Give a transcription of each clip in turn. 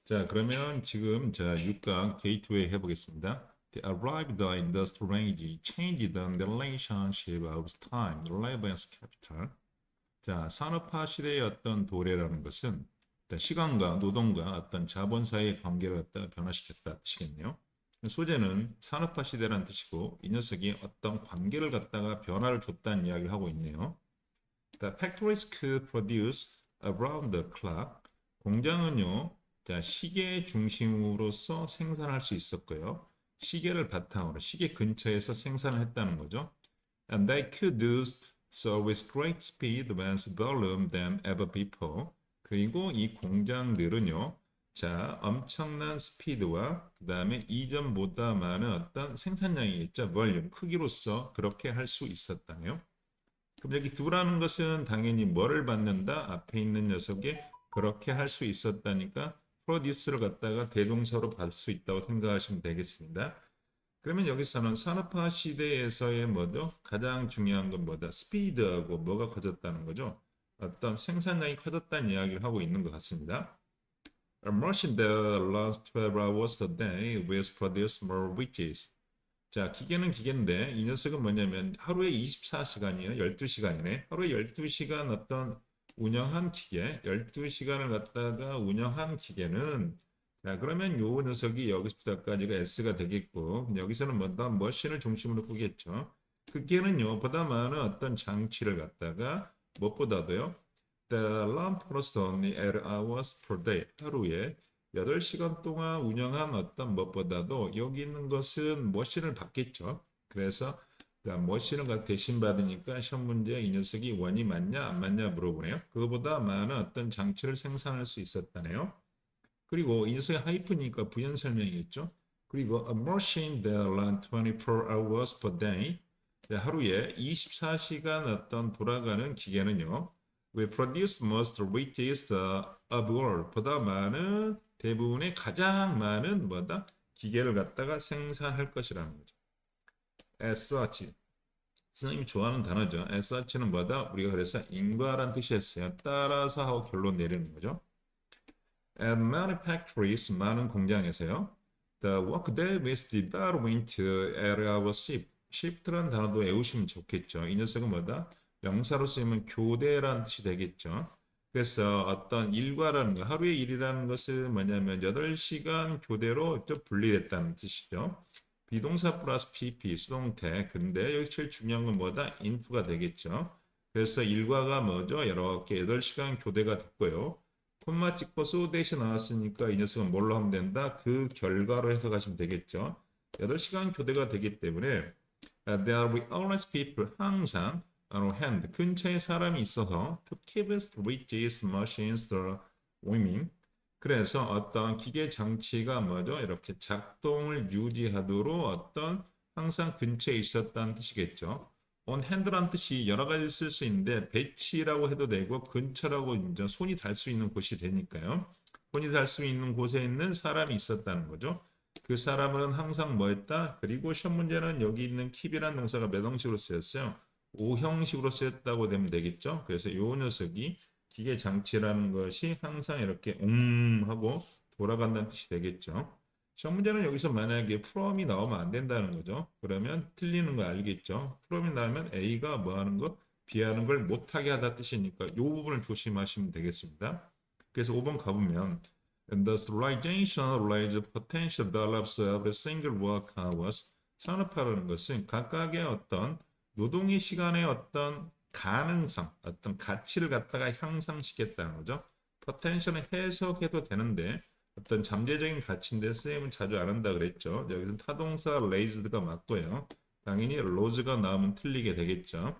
자, 그러면 지금 6강 게이트웨이 해보겠습니다. The arrived the industrial age changed the relationship of time, relevance, capital. 자, 산업화 시대의 어떤 도래라는 것은 일단 시간과 노동과 어떤 자본 사이의 관계를 갖다가 변화시켰다 뜻이겠네요. 소재는 산업화 시대라는 뜻이고 이 녀석이 어떤 관계를 갖다가 변화를 줬다는 이야기를 하고 있네요. The factories could produce around the clock. 공장은요, 자, 시계 중심으로서 생산할 수 있었고요. 시계를 바탕으로 시계 근처에서 생산을 했다는 거죠. And they could do so with great speed, less volume than ever before. 그리고 이 공장들은요, 자, 엄청난 스피드와 그 다음에 이전보다 많은 어떤 생산량이 있죠. 볼륨, 크기로서 그렇게 할 수 있었다네요. 그럼 여기 두라는 것은 당연히 뭐를 받는다? 앞에 있는 녀석이 그렇게 할 수 있었다니까 프로듀스를 갖다가 대동사로 받을 수 있다고 생각하시면 되겠습니다. 그러면 여기서는 산업화 시대에서의 뭐죠? 가장 중요한 건 뭐다? 스피드하고 뭐가 커졌다는 거죠? 어떤 생산량이 커졌다는 이야기를 하고 있는 것 같습니다. A machine that lasts 12 hours a day will produce more widgets. 자, 기계는 기계인데 이 녀석은 뭐냐면 하루에 24시간이에요. 12시간이네. 하루에 12시간 어떤 운영한 기계, 12시간을 갖다가 운영한 기계는 자, 그러면 요 녀석이 여기서부터까지가 S가 되겠고 여기서는 뭐다 머신을 중심으로 보겠죠. 그 기계는요, 보다 많은 어떤 장치를 갖다가 무엇보다도요. The alarm plus only 8 hours per day. 하루에 8시간 동안 운영한 어떤 무엇보다도 여기 있는 것은 머신을 받겠죠. 그래서 머신을 대신 받으니까 시험 문제 이 녀석이 원이 맞냐 안 맞냐 물어보네요. 그거보다 많은 어떤 장치를 생산할 수 있었다네요. 그리고 이 녀석이 하이프니까 부연 설명이겠죠. 그리고 a machine that runs 24 hours per day. 하루에 24시간 어떤 돌아가는 기계는요. We produce most richest of all. 보다 많은 대부분의 가장 많은 뭐다? 기계를 갖다가 생산할 것이라는 거죠. As such. 선생님이 좋아하는 단어죠. As such는 뭐다? 우리가 그래서 인과란 뜻이었어요. 따라서 하고 결론 내리는 거죠. At many factories, 많은 공장에서요. The workday was divided into 8-hour shift. shift라는 단어도 외우시면 좋겠죠. 이 녀석은 뭐다? 명사로 쓰이면 교대라는 뜻이 되겠죠. 그래서 어떤 일과라는 거, 하루의 일이라는 것은 뭐냐면 8시간 교대로 좀 분리됐다는 뜻이죠. 비동사 플러스 PP, 수동태. 근데 여기 제일 중요한 건 뭐다? into가 되겠죠. 그래서 일과가 뭐죠? 이렇게 8시간 교대가 됐고요. 콤마 찍고 소 대시 나왔으니까 이 녀석은 뭘로 하면 된다? 그 결과로 해석하시면 되겠죠. 8시간 교대가 되기 때문에 there will always people 항상 hand 근처에 사람이 있어서 to keep switches, machines, warming 그래서 어떤 기계 장치가 뭐죠? 이렇게 작동을 유지하도록 어떤 항상 근처에 있었다는 뜻이겠죠. on hand란 뜻이 여러 가지 쓸 수 있는데 배치라고 해도 되고 근처라고 이제 손이 닿을 수 있는 곳이 되니까요. 손이 닿을 수 있는 곳에 있는 사람이 있었다는 거죠. 그 사람은 항상 뭐 했다? 그리고 시험 문제는 여기 있는 keep이라는 동사가 몇 형식으로 쓰였어요? 5형식으로 쓰였다고 되면 되겠죠. 그래서 이 녀석이 기계 장치라는 것이 항상 이렇게 하고 돌아간다는 뜻이 되겠죠. 시험 문제는 여기서 만약에 from이 나오면 안 된다는 거죠. 그러면 틀리는 거 알겠죠. from이 나오면 A가 뭐 하는 거? B 하는 걸 못하게 하다 뜻이니까 이 부분을 조심하시면 되겠습니다. 그래서 5번 가보면 Industrialization raise potential develops every single work hours. 산업화라는 것은 각각의 어떤 노동의 시간의 어떤 가능성, 어떤 가치를 갖다가 향상시켰다는 거죠. potential은 해석해도 되는데 어떤 잠재적인 가치인데 쌤은 자주 안 한다 그랬죠. 여기서 타동사 raised가 맞고요. 당연히 rose가 나오면 틀리게 되겠죠.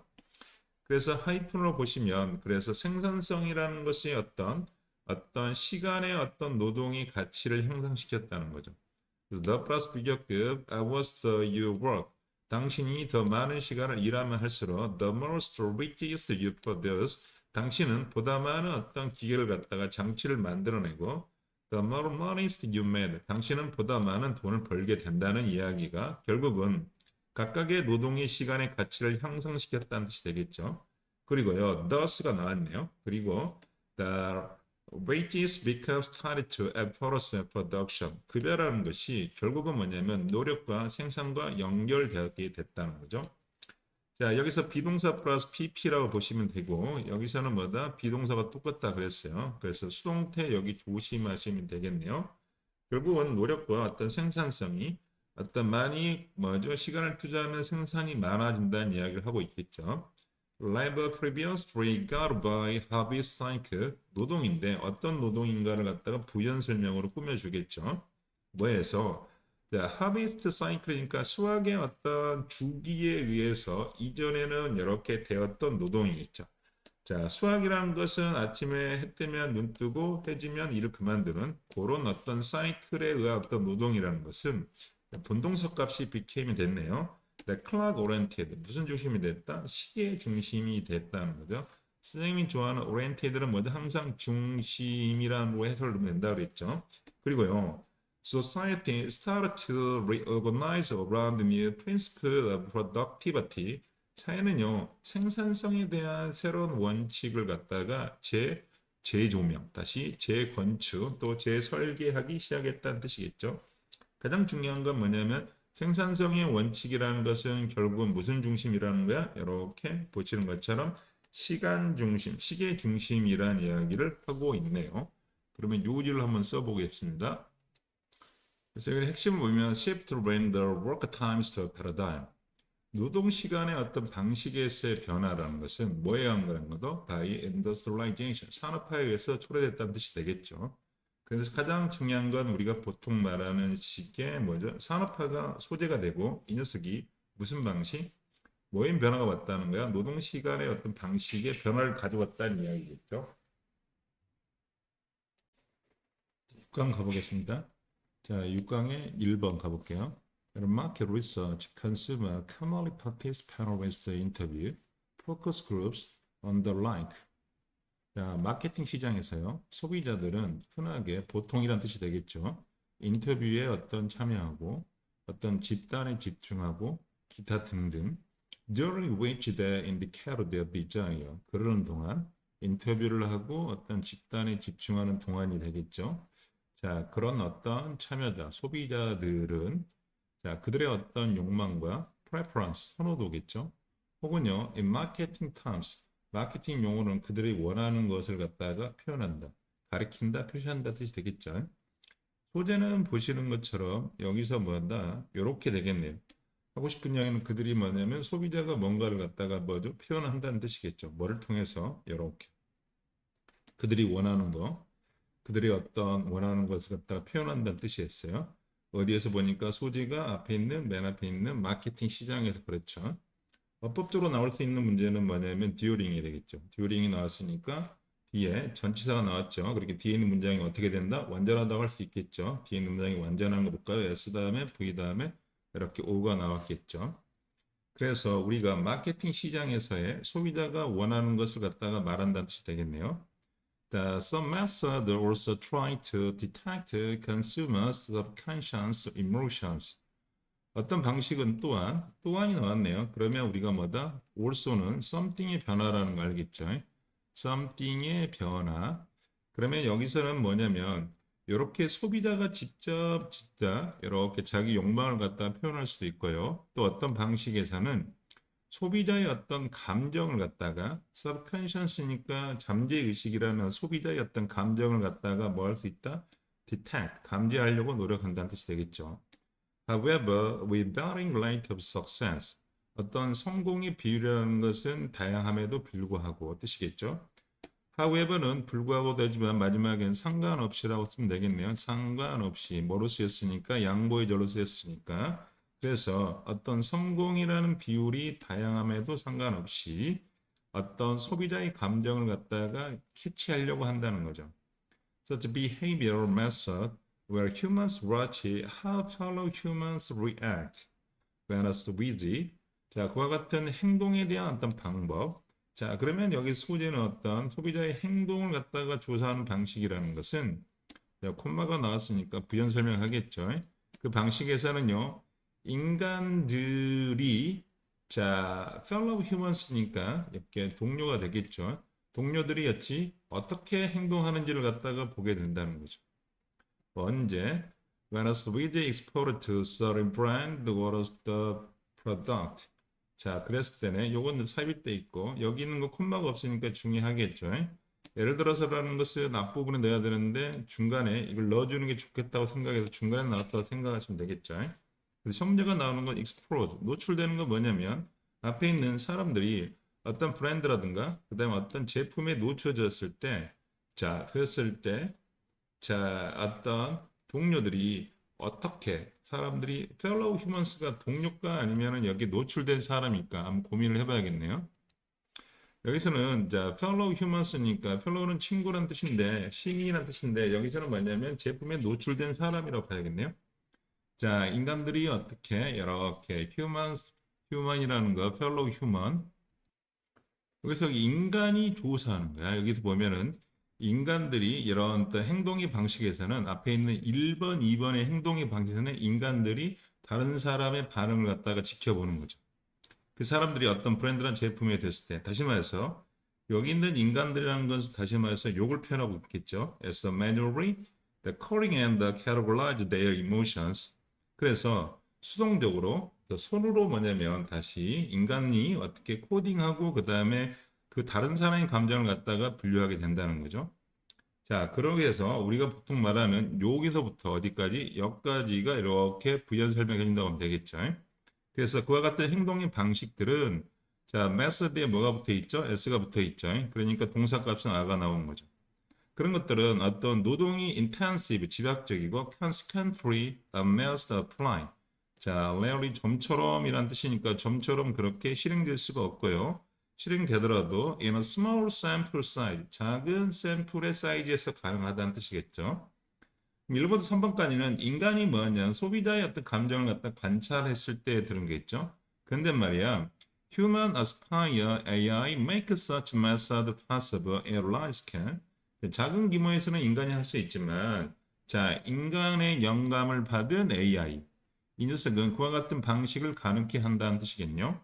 그래서 하이픈으로 보시면 그래서 생산성이라는 것이 어떤 시간의 어떤 노동의 가치를 향상시켰다는 거죠. 그래서 the plus 비교급 hours you work 당신이 더 많은 시간을 일하면 할수록 the more riches you produce 당신은 보다 많은 어떤 기계를 갖다가 장치를 만들어내고 the more money you made 당신은 보다 많은 돈을 벌게 된다는 이야기가 결국은 각각의 노동의 시간의 가치를 향상시켰다는 뜻이 되겠죠. 그리고요, thus가 나왔네요. 그리고 the wages becomes tied to efforts and production. 급여라는 것이 결국은 뭐냐면 노력과 생산과 연결되게 됐다는 거죠. 자, 여기서 비동사 플러스 pp라고 보시면 되고 여기서는 뭐다? 비동사가 똑같다 그랬어요. 그래서 수동태 여기 조심하시면 되겠네요. 결국은 노력과 어떤 생산성이 어떤 많이 뭐죠? 시간을 투자하면 생산이 많아진다는 이야기를 하고 있겠죠. Labor previously got by harvest cycle 노동인데 어떤 노동인가를 갖다가 부연 설명으로 꾸며주겠죠. 뭐에서 harvest cycle니까 수확의 어떤 주기에 의해서 이전에는 이렇게 되었던 노동이 있죠. 자, 수학이라는 것은 아침에 해 뜨면 눈 뜨고 해 지면 일을 그만두는 그런 어떤 사이클에 의한 어떤 노동이라는 것은 본동사 값이 became이 됐네요. clock oriented 무슨 중심이 됐다? 시계 중심이 됐다는 거죠. 선생님이 좋아하는 oriented는 뭐죠? 항상 중심이라고 해석을 된다고 그랬죠. 그리고요. Society started to reorganize around the new principle of productivity. 사회는요, 생산성에 대한 새로운 원칙을 갖다가 재조명, 다시 재건축, 또 재설계하기 시작했다는 뜻이겠죠. 가장 중요한 건 뭐냐면 생산성의 원칙이라는 것은 결국은 무슨 중심이라는 거야? 이렇게 보시는 것처럼 시간 중심, 시계 중심이라는 이야기를 하고 있네요. 그러면 요지를 한번 써보겠습니다. 그래서 여기 핵심을 보면 shift render work times to paradigm. 노동 시간의 어떤 방식에서의 변화라는 것은 뭐에 의한 거라는 것도 by industrialization, 산업화에 의해서 초래됐다는 뜻이 되겠죠. 그래서 가장 중요한 건 우리가 보통 말하는 식의 뭐죠? 산업화가 소재가 되고 이 녀석이 무슨 방식? 뭐인 변화가 왔다는 거야? 노동 시간의 어떤 방식의 변화를 가져왔다는 이야기겠죠. 6강 가보겠습니다. 자, 6강에 1번 가볼게요. Market research, consumer commonly participate with the interview, focus groups, on the like. 자, 마케팅 시장에서요. 소비자들은 흔하게 보통이란 뜻이 되겠죠. 인터뷰에 어떤 참여하고 어떤 집단에 집중하고 기타 등등. During which they indicate their desire. 그러는 동안 인터뷰를 하고 어떤 집단에 집중하는 동안이 되겠죠. 자, 그런 어떤 참여자, 소비자들은 자, 그들의 어떤 욕망과 preference, 선호도겠죠. 혹은요, in marketing terms, 마케팅 용어는 그들이 원하는 것을 갖다가 표현한다, 가리킨다, 표시한다 뜻이 되겠죠. 소재는 보시는 것처럼 여기서 뭐다, 이렇게 되겠네요. 하고 싶은 이야기는 그들이 뭐냐면 소비자가 뭔가를 갖다가 뭐죠, 표현한다는 뜻이겠죠. 뭐를 통해서 이렇게 그들이 원하는 거, 그들이 어떤 원하는 것을 갖다가 표현한다는 뜻이었어요. 어디에서 보니까 소재가 앞에 있는 맨 앞에 있는 마케팅 시장에서 그렇죠. 어법적으로 나올 수 있는 문제는 뭐냐면 듀오링이 되겠죠. 듀오링이 나왔으니까 뒤에 전치사가 나왔죠. 그렇게 뒤에 있는 문장이 어떻게 된다? 완전하다고 할 수 있겠죠. 뒤에 있는 문장이 완전한 거 볼까요? S 다음에 V 다음에 이렇게 O가 나왔겠죠. 그래서 우리가 마케팅 시장에서의 소비자가 원하는 것을 갖다가 말한다는 뜻이 되겠네요. Some methods also try to detect consumers' subconscious emotions. 어떤 방식은 또한이 나왔네요. 그러면 우리가 뭐다? also는 something의 변화라는 거 알겠죠? something의 변화. 그러면 여기서는 뭐냐면 이렇게 소비자가 직접 진짜 이렇게 자기 욕망을 갖다 표현할 수도 있고요. 또 어떤 방식에서는 소비자의 어떤 감정을 갖다가 subconscious니까 잠재의식이라면 소비자의 어떤 감정을 갖다가 뭐 할 수 있다? detect, 감지하려고 노력한다는 뜻이 되겠죠. However, with varying rate of success, 어떤 성공의 비율이라는 것은 다양함에도 불구하고 뜻이겠죠. However는 불구하고 되지만 마지막엔 상관없이라고 쓰면 되겠네요. 상관없이 뭐로 쓰였으니까 양보의 절로 쓰였으니까 그래서 어떤 성공이라는 비율이 다양함에도 상관없이 어떤 소비자의 감정을 갖다가 캐치하려고 한다는 거죠. Such behavioral method where humans watch how fellow humans react when asked with. 자, 그와 같은 행동에 대한 어떤 방법. 자, 그러면 여기 소재는 어떤 소비자의 행동을 갖다가 조사하는 방식이라는 것은 자, 콤마가 나왔으니까 부연 설명하겠죠. 그 방식에서는요. 인간들이 자, fellow humans니까 이렇게 동료가 되겠죠. 동료들이었지 어떻게 행동하는지를 갖다가 보게 된다는 거죠. 언제? When a Swede exported to certain brand, what was the product? 자, 그랬을 때는 요건 삽입돼 있고 여기 있는 거 콤마가 없으니까 중요하겠죠. 예를 들어서라는 것은 앞부분에 넣어야 되는데 중간에 이걸 넣어주는 게 좋겠다고 생각해서 중간에 나왔다고 생각하시면 되겠죠. 그래서 형제가 나오는 건 export, 노출되는 건 뭐냐면 앞에 있는 사람들이 어떤 브랜드라든가 그다음에 어떤 제품에 노출졌을 때, 자, 그랬을 때, 자, 어떤 동료들이 어떻게 사람들이 fellow humans가 동료가 아니면은 여기 노출된 사람일까 한번 고민을 해봐야겠네요. 여기서는 자 fellow humans니까 fellow는 친구란 뜻인데 시민이란 뜻인데 여기서는 뭐냐면 제품에 노출된 사람이라고 봐야겠네요. 자 인간들이 어떻게 이렇게 human이라는 거 fellow human 여기서 인간이 조사하는 거야. 여기서 보면은 인간들이 이런 어떤 행동의 방식에서는 앞에 있는 1번, 2번의 행동의 방식에서는 인간들이 다른 사람의 반응을 갖다가 지켜보는 거죠. 그 사람들이 어떤 브랜드란 제품에 됐을 때, 다시 말해서 여기 있는 인간들이라는 것은 다시 말해서 욕을 표현하고 있겠죠. As a manually, the coding and the categorize their emotions. 그래서 수동적으로 손으로 뭐냐면 다시 인간이 어떻게 코딩하고 그 다음에 그 다른 사람의 감정을 갖다가 분류하게 된다는 거죠. 자, 그러기 위해서 우리가 보통 말하는 여기서부터 어디까지, 여기까지가 이렇게 부연 설명해 준다고 하면 되겠죠. 그래서 그와 같은 행동의 방식들은 자, method에 뭐가 붙어 있죠? s가 붙어 있죠. 그러니까 동사값은 r가 나오는 거죠. 그런 것들은 어떤 노동이 intensive, 집약적이고 consequently must apply. 자, rarely 점처럼이란 뜻이니까 점처럼 그렇게 실행될 수가 없고요. 실행되더라도 in a small sample size, 작은 샘플의 사이즈에서 가능하다는 뜻이겠죠. 1번부터 3번까지는 인간이 뭐냐, 소비자의 어떤 감정을 갖다 관찰했을 때 들은 게 있죠. 근데 말이야, human aspire AI make such method possible at large scale. 작은 규모에서는 인간이 할 수 있지만, 자, 인간의 영감을 받은 AI. 이 녀석은 그와 같은 방식을 가능케 한다는 뜻이겠죠.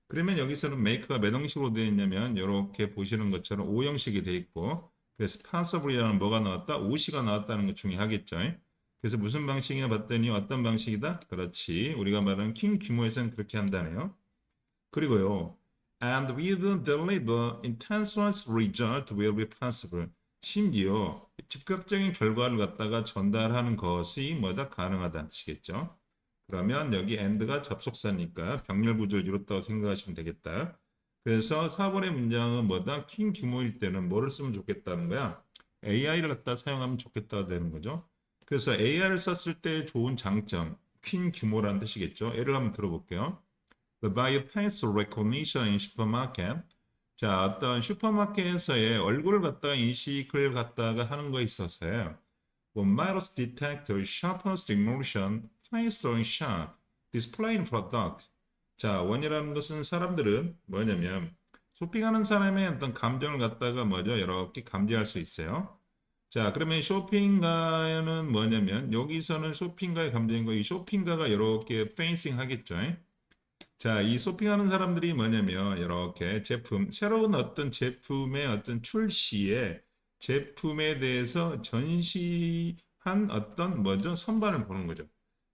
그러면 여기서는 make가 몇 형식으로 되어 있냐면 이렇게 보시는 것처럼 O 형식이 되어 있고 그래서 passable이라는 뭐가 나왔다? OC가 나왔다는 것 중요하겠죠. 그래서 무슨 방식이냐 봤더니 어떤 방식이다? 그렇지. 우리가 말하는 킹 규모에서는 그렇게 한다네요. 그리고요. And with deliver intentional result will be possible. 심지어 즉각적인 결과를 갖다가 전달하는 것이 뭐다? 가능하다는 뜻이겠죠. 그러면 여기 and가 접속사니까 병렬 구조를 이뤘다고 생각하시면 되겠다. 그래서 4번의 문장은 뭐다? 킹 규모일 때는 뭐를 쓰면 좋겠다는 거야? AI를 갖다 사용하면 좋겠다 되는 거죠. 그래서 AI를 썼을 때 좋은 장점, 퀸 규모라는 뜻이겠죠. 예를 한번 들어볼게요. The by face recognition in supermarket. 자, 어떤 슈퍼마켓에서의 얼굴을 갖다가 인식을 갖다가 하는 거에 있어서요. Miles detector sharpest emotion, face throwing sharp, displaying product. 자, 원이라는 것은 사람들은 뭐냐면 쇼핑하는 사람의 어떤 감정을 갖다가 뭐죠? 이렇게 감지할 수 있어요. 자, 그러면 쇼핑가는 뭐냐면 여기서는 쇼핑가의 감정과 이 쇼핑가가 이렇게 페이싱 하겠죠. 자, 이 쇼핑하는 사람들이 뭐냐면 이렇게 제품, 새로운 어떤 제품의 어떤 출시에 제품에 대해서 전시한 어떤 뭐죠? 선반을 보는 거죠.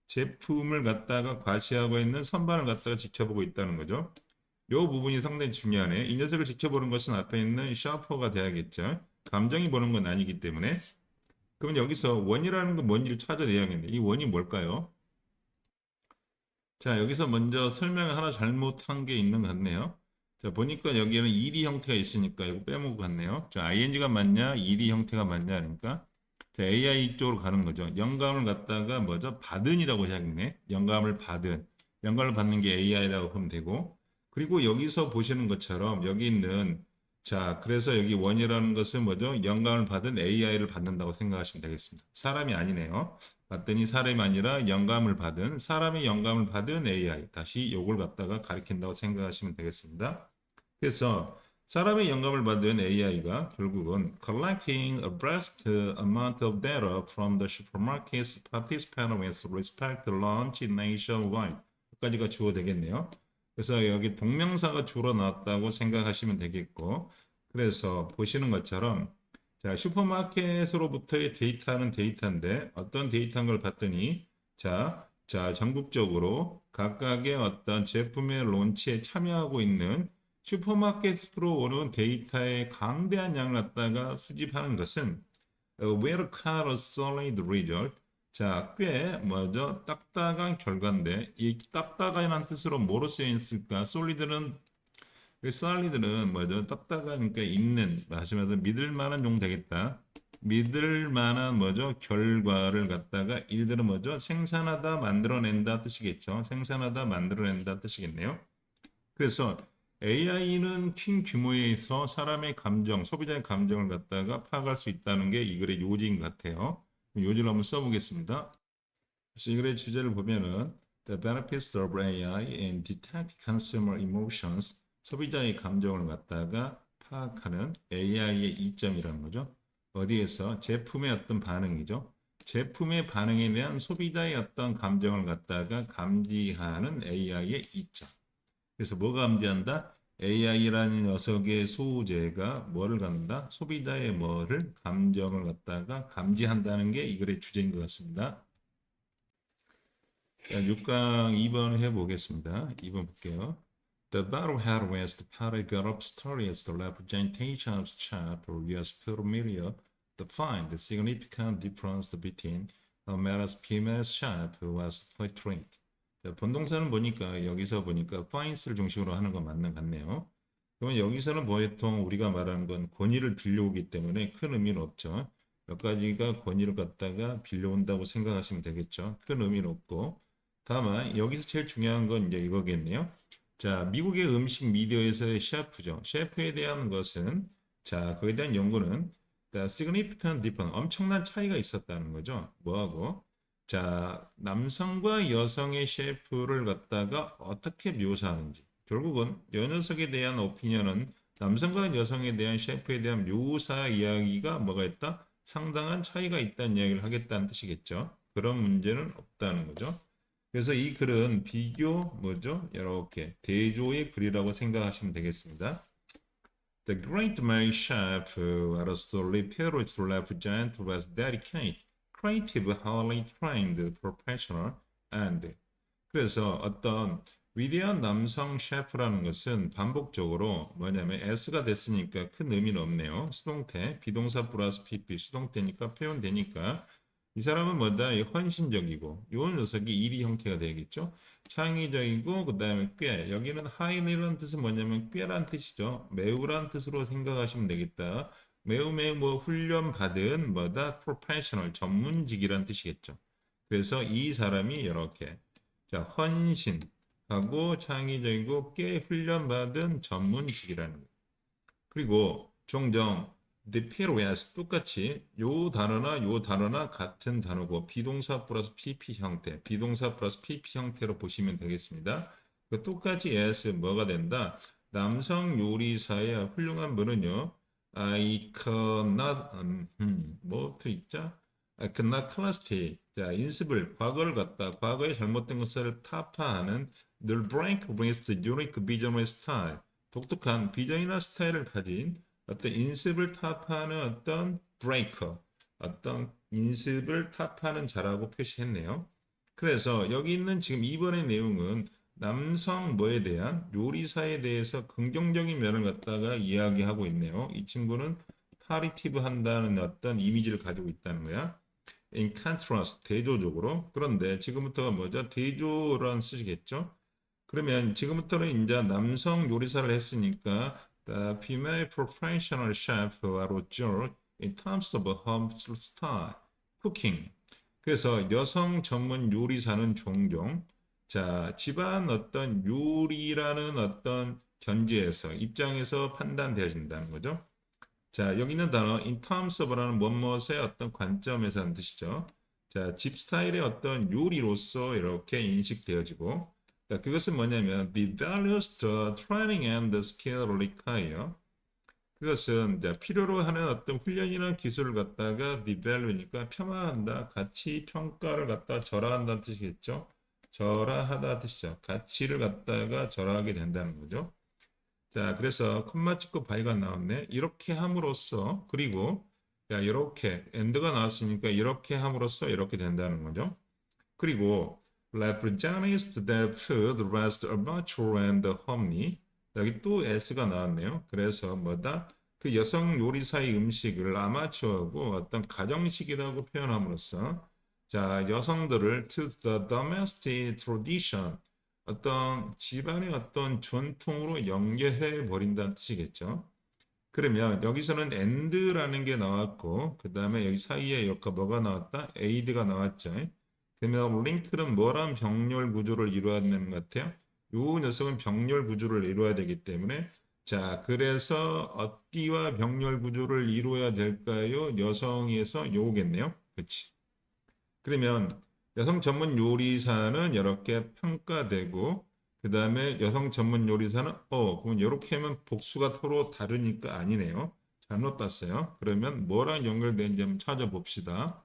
제품을 갖다가 과시하고 있는 선반을 갖다가 지켜보고 있다는 거죠. 이 부분이 상당히 중요하네. 이 녀석을 지켜보는 것은 앞에 있는 샤퍼가 돼야겠죠. 감정이 보는 건 아니기 때문에. 그러면 여기서 원이라는 건 뭔지를 찾아내야겠네. 이 원이 뭘까요? 자, 여기서 먼저 설명을 하나 잘못한 게 있는 것 같네요. 자, 보니까 여기에는 ed 형태가 있으니까 이거 빼먹고 갔네요. 자, ing가 맞냐, ed 형태가 맞냐, 그러니까. 자, AI 쪽으로 가는 거죠. 영감을 갖다가 뭐죠? 받은이라고 해야겠네. 영감을 받은. 영감을 받는 게 AI라고 하면 되고. 그리고 여기서 보시는 것처럼 여기 있는 자, 그래서 여기 원이라는 것은 뭐죠? 영감을 받은 AI를 받는다고 생각하시면 되겠습니다. 사람이 아니네요. 봤더니 사람이 아니라 영감을 받은 사람의 영감을 받은 AI 다시 요걸 갖다가 가리킨다고 생각하시면 되겠습니다. 그래서 사람의 영감을 받은 AI가 결국은 collecting a vast amount of data from the supermarket's participants with respect to launch nationwide 까지가 주어 되겠네요. 그래서 여기 동명사가 주로 나왔다고 생각하시면 되겠고 그래서 보시는 것처럼 자, 슈퍼마켓으로부터의 데이터는 데이터인데 어떤 데이터인 걸 봤더니 전국적으로 각각의 어떤 제품의 론치에 참여하고 있는 슈퍼마켓으로 오는 데이터의 강대한 양을 갖다가 수집하는 것은 well called a solid result. 자, 꽤 뭐죠? 딱딱한 결과인데 이 딱딱한이라는 뜻으로 뭐로 쓰여 있을까? solid는 그 solid는 뭐죠? 딱딱하니까 있는 말씀하신 믿을 만한 용 되겠다. 믿을 만한 뭐죠? 결과를 갖다가 일들은 뭐죠? 생산하다, 만들어낸다 뜻이겠죠. 생산하다, 만들어낸다 뜻이겠네요. 그래서 AI는 큰 규모에서 사람의 감정, 소비자의 감정을 갖다가 파악할 수 있다는 게 이 글의 요지인 것 같아요. 요지를 한번 써보겠습니다. 그래서 이 글의 주제를 보면은 The benefits of AI in detect consumer emotions, 소비자의 감정을 갖다가 파악하는 AI의 이점이라는 거죠. 어디에서? 제품의 어떤 반응이죠. 제품의 반응에 대한 소비자의 어떤 감정을 갖다가 감지하는 AI의 이점. 그래서 뭐 감지한다? AI라는 녀석의 소재가 뭐를 갖는다? 소비자의 뭐를 감정을 갖다가 감지한다는 게 이 글의 주제인 것 같습니다. 자, 6강 2번 해보겠습니다. 2번 볼게요. The battle had West Paragraph up story as the representation of chap or US familiar to find the significant difference between a male's female chap who was portrayed. 본동사는 보니까 여기서 보니까 finds를 중심으로 하는 건 맞는 것 같네요. 그러면 여기서는 보통 우리가 말하는 건 권위를 빌려오기 때문에 큰 의미는 없죠. 몇 가지가 권위를 갖다가 빌려온다고 생각하시면 되겠죠. 큰 의미는 없고. 다만 여기서 제일 중요한 건 이제 이거겠네요. 자, 미국의 음식 미디어에서의 셰프죠. 셰프에 대한 것은 자, 그에 대한 연구는 significant difference, 엄청난 차이가 있었다는 거죠. 뭐하고? 자, 남성과 여성의 셰프를 갖다가 어떻게 묘사하는지. 결국은 이 녀석에 대한 오피니언은 남성과 여성에 대한 셰프에 대한 묘사 이야기가 뭐가 있다? 상당한 차이가 있다는 이야기를 하겠다는 뜻이겠죠. 그런 문제는 없다는 거죠. 그래서 이 글은 비교 뭐죠? 이렇게 대조의 글이라고 생각하시면 되겠습니다. The great Mary chef Aristotle Pierrot's represent was dedicated, creative, highly trained professional and 그래서 어떤 위대한 남성 셰프라는 것은 반복적으로 뭐냐면 S가 됐으니까 큰 의미는 없네요. 수동태, 비동사 플러스 PP, 수동태니까 표현되니까 이 사람은 뭐다? 헌신적이고 이 녀석이 일이 형태가 되겠죠. 창의적이고 그 다음에 꽤 여기는 highly라는 뜻은 뭐냐면 꽤란 뜻이죠. 매우란 뜻으로 생각하시면 되겠다. 매우 뭐 훈련받은 뭐다? professional 전문직이란 뜻이겠죠. 그래서 이 사람이 이렇게 자, 헌신하고 창의적이고 꽤 훈련받은 전문직이라는 거예요. 그리고 종종 the PLOS 똑같이 요 단어나 같은 단어고 비동사 플러스 PP 형태, 비동사 플러스 PP 형태로 보시면 되겠습니다. 그 똑같이 as 뭐가 된다? 남성 요리사의 훌륭한 분은요. I cannot 뭐부터 있자? I cannot classify. 자, 인습을 과거를 갖다 과거의 잘못된 것을 타파하는 늘 blank with unique vision style. 독특한 비전이나 스타일을 가진 어떤 인습을 타파하는 어떤 브레이커, 어떤 인습을 타파하는 자라고 표시했네요. 그래서 여기 있는 지금 이번의 내용은 남성 뭐에 대한 요리사에 대해서 긍정적인 면을 갖다가 이야기하고 있네요. 이 친구는 파리티브 한다는 어떤 이미지를 가지고 있다는 거야. In contrast, 대조적으로. 그런데 지금부터가 뭐죠? 대조라는 뜻이겠죠? 그러면 지금부터는 이제 남성 요리사를 했으니까 the female professional chef are in terms of home style, cooking. 그래서 여성 전문 요리사는 종종 자 집안 어떤 요리라는 어떤 견지에서 입장에서 판단되어진다는 거죠. 자 여기 있는 단어 in terms of라는 무엇의 어떤 관점에서 하는 뜻이죠. 자 집 스타일의 어떤 요리로서 이렇게 인식되어지고 자, 그것은 뭐냐면 the values, the training and the skill require. 그것은 이제 필요로 하는 어떤 훈련이나 기술을 갖다가 the value니까 폄하한다, 가치 평가를 갖다 절하한다는 뜻이겠죠. 절하하다 뜻이죠. 가치를 갖다가 절하하게 된다는 거죠. 자, 그래서 콤마 찍고 바이가 나왔네. 이렇게 함으로써 그리고 자, 이렇게 엔드가 나왔으니까 이렇게 함으로써 이렇게 된다는 거죠. 그리고 represents the food rest amateur and homely. 여기 또 s가 나왔네요. 그래서 뭐다? 그 여성 요리사의 음식을 아마추어하고 어떤 가정식이라고 표현함으로써 자, 여성들을 to the domestic tradition 어떤 집안의 어떤 전통으로 연결해 버린다는 뜻이겠죠. 그러면 여기서는 and라는 게 나왔고 그 다음에 여기 사이에 이렇게 뭐가 나왔다? aid가 나왔죠. 그러면 링크는 뭐랑 병렬 구조를 이루어야 되는 것 같아요? 요 녀석은 병렬 구조를 이루어야 되기 때문에 자 그래서 어디와 병렬 구조를 이루어야 될까요? 여성에서 요겠네요. 그렇지. 그러면 여성 전문 요리사는 이렇게 평가되고 그 다음에 여성 전문 요리사는 그럼 이렇게 하면 복수가 서로 다르니까 아니네요. 잘못 봤어요. 그러면 뭐랑 연결되는지 한번 찾아봅시다.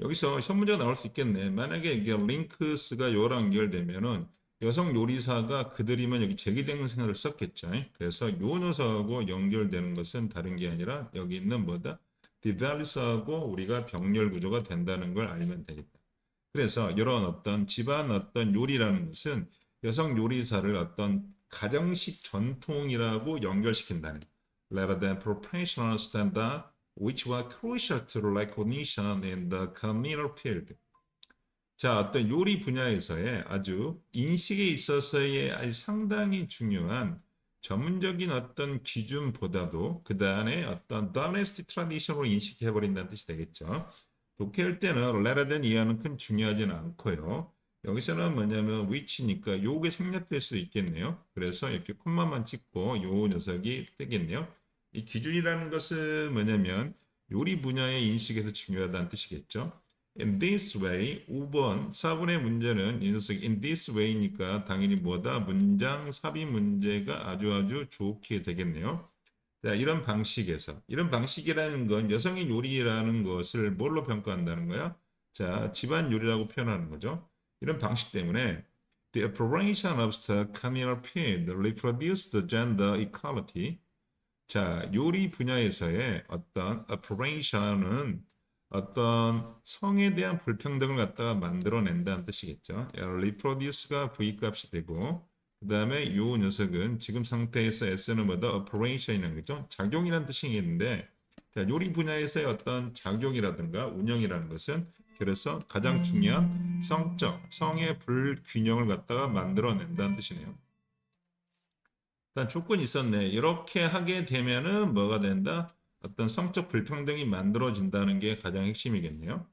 여기서 시험 문제가 나올 수 있겠네. 만약에 이게 링크스가 요랑 연결되면은 여성 요리사가 그들이면 여기 제기대명사를 썼겠죠. 그래서 요 녀석하고 연결되는 것은 다른 게 아니라 여기 있는 뭐다? 디발리스하고 우리가 병렬 구조가 된다는 걸 알면 되겠다. 그래서 이런 어떤 집안 어떤 요리라는 것은 여성 요리사를 어떤 가정식 전통이라고 연결시킨다는 rather than professional standard which were crucial to recognition in the communal field. 자, 어떤 요리 분야에서의 아주 인식에 있어서의 아주 상당히 중요한 전문적인 어떤 기준보다도 그 다음에 어떤 domestic tradition으로 인식해버린다는 뜻이 되겠죠. 독해할 때는 rather than 이하는 큰 중요하지는 않고요. 여기서는 뭐냐면 which니까 요게 생략될 수 있겠네요. 그래서 이렇게 콤마만 찍고 요 녀석이 뜨겠네요. 이 기준이라는 것은 뭐냐면 요리 분야의 인식에서 중요하다는 뜻이겠죠. In this way, 5번 4번의 문제는 이 녀석 in this way니까 당연히 뭐다? 문장 삽입 문제가 아주 좋게 되겠네요. 자, 이런 방식에서 이런 방식이라는 건 여성의 요리라는 것을 뭘로 평가한다는 거야? 자, 집안 요리라고 표현하는 거죠. 이런 방식 때문에 the operation of the communal field reproduced the gender equality. 자, 요리 분야에서의 어떤 operation은 어떤 성에 대한 불평등을 갖다가 만들어낸다는 뜻이겠죠. reproduce가 V값이 되고 그 다음에 요 녀석은 지금 상태에서 S는 뭐다? operation이라는 거죠. 작용이라는 뜻이겠는데 자, 요리 분야에서의 어떤 작용이라든가 운영이라는 것은 그래서 가장 중요한 성의 불균형을 갖다가 만들어낸다는 뜻이네요. 일단 조건이 있었네. 이렇게 하게 되면은 뭐가 된다? 어떤 성적 불평등이 만들어진다는 게 가장 핵심이겠네요.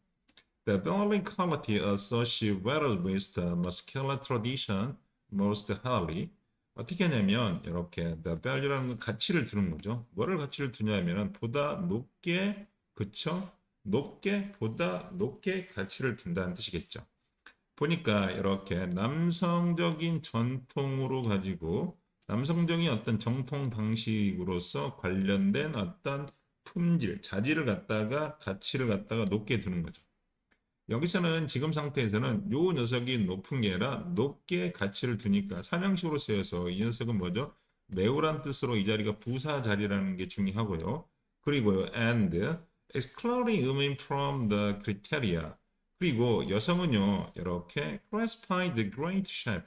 The building quality associated with the muscular tradition most highly. 어떻게 하냐면 이렇게 the value라는 가치를 두는 거죠. 뭐를 가치를 두냐면은 보다 높게 그쵸? 보다 높게 가치를 둔다는 뜻이겠죠. 보니까 이렇게 남성적인 전통으로 가지고 남성적인 어떤 정통 방식으로서 관련된 어떤 품질, 자질을 갖다가 가치를 갖다가 높게 두는 거죠. 여기서는 지금 상태에서는 요 녀석이 높은 게 아니라 높게 가치를 두니까 삼형식으로 쓰여서 이 녀석은 뭐죠? 매우란 뜻으로 이 자리가 부사 자리라는 게 중요하고요. 그리고요, and excluding women from the criteria. 그리고 여성은요, 이렇게 classify the great chef.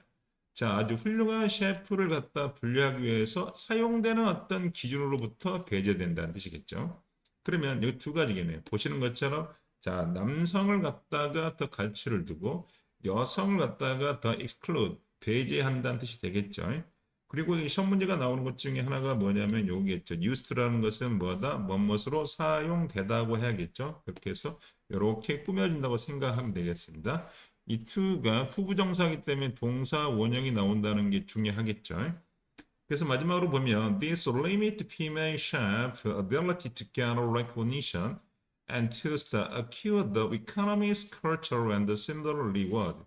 자, 아주 훌륭한 셰프를 갖다 분류하기 위해서 사용되는 어떤 기준으로부터 배제된다는 뜻이겠죠. 그러면 여기 두 가지겠네요. 보시는 것처럼 자, 남성을 갖다가 더 가치를 두고 여성을 갖다가 더 exclude, 배제한다는 뜻이 되겠죠. 그리고 이 시험 문제가 나오는 것 중에 하나가 뭐냐면 여기겠죠. used라는 것은 뭐다? 뭐뭇으로 사용되다고 해야겠죠. 그렇게 해서 이렇게 꾸며진다고 생각하면 되겠습니다. 이 to가 투부정사이기 때문에 동사 원형이 나온다는 게 중요하겠죠. 그래서 마지막으로 보면 this limit female chef ability to gather recognition and to acquire the economy's culture and similar reward.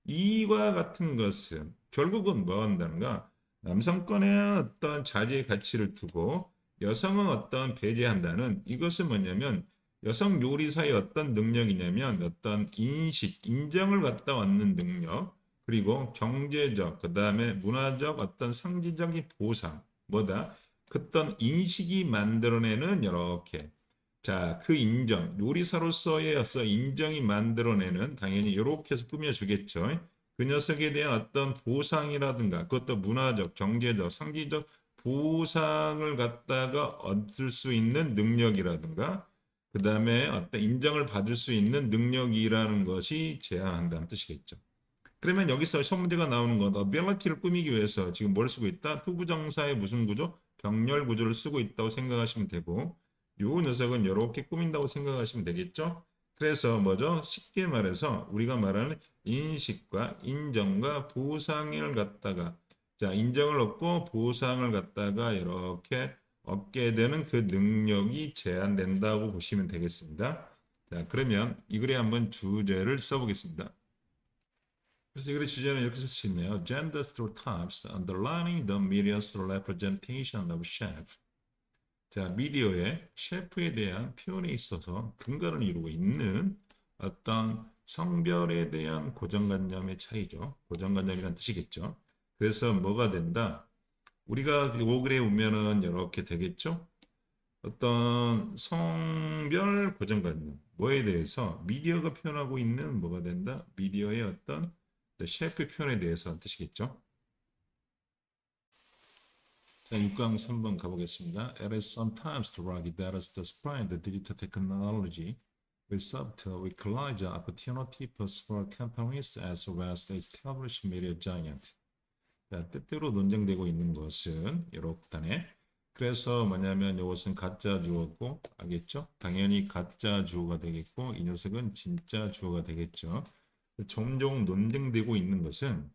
이와 같은 것은 결국은 뭐 한다는가? 남성권의 어떤 자질의 가치를 두고 여성은 어떤 배제한다는 이것은 뭐냐면 여성 요리사의 어떤 능력이냐면 어떤 인식, 인정을 갖다 얻는 능력 그리고 경제적, 그 다음에 문화적 어떤 상징적인 보상, 뭐다? 어떤 인식이 만들어내는 이렇게 자, 그 인정, 요리사로서의 어서 인정이 만들어내는 당연히 이렇게 해서 꾸며주겠죠. 그 녀석에 대한 어떤 보상이라든가 그것도 문화적, 경제적, 상징적 보상을 갖다가 얻을 수 있는 능력이라든가 그 다음에 어떤 인정을 받을 수 있는 능력이라는 것이 제한한다는 뜻이겠죠. 그러면 여기서 시험 문제가 나오는 건 ability를 꾸미기 위해서 지금 뭘 쓰고 있다? 투부정사의 무슨 구조? 병렬 구조를 쓰고 있다고 생각하시면 되고 요 녀석은 이렇게 꾸민다고 생각하시면 되겠죠? 그래서 뭐죠? 쉽게 말해서 우리가 말하는 인식과 인정과 보상을 갖다가 자 인정을 얻고 보상을 갖다가 이렇게 얻게 되는 그 능력이 제한된다고 보시면 되겠습니다. 자 그러면 이 글에 한번 주제를 써보겠습니다. 그래서 이 글의 주제는 이렇게 쓸 수 있네요. Gender stereotypes underlining the media's representation of chef. 자, 미디어의 셰프에 대한 표현에 있어서 근간을 이루고 있는 어떤 성별에 대한 고정관념의 차이죠. 고정관념이란 뜻이겠죠. 그래서 뭐가 된다? 우리가 요 글에 보면은 이렇게 되겠죠. 어떤 성별 고정관념, 뭐에 대해서 미디어가 표현하고 있는 뭐가 된다? 미디어의 어떤 셰프 표현에 대해서 뜻이겠죠. 자, 6강 3번 가보겠습니다. It is sometimes true that as the spread of digital technology will serve to equalize opportunity for companies as well as the established media giant. 자, 때때로 논쟁되고 있는 것은 이렇다네. 그래서 뭐냐면 이것은 가짜 주어고 알겠죠? 당연히 가짜 주어가 되겠고 이 녀석은 진짜 주어가 되겠죠. 종종 논쟁되고 있는 것은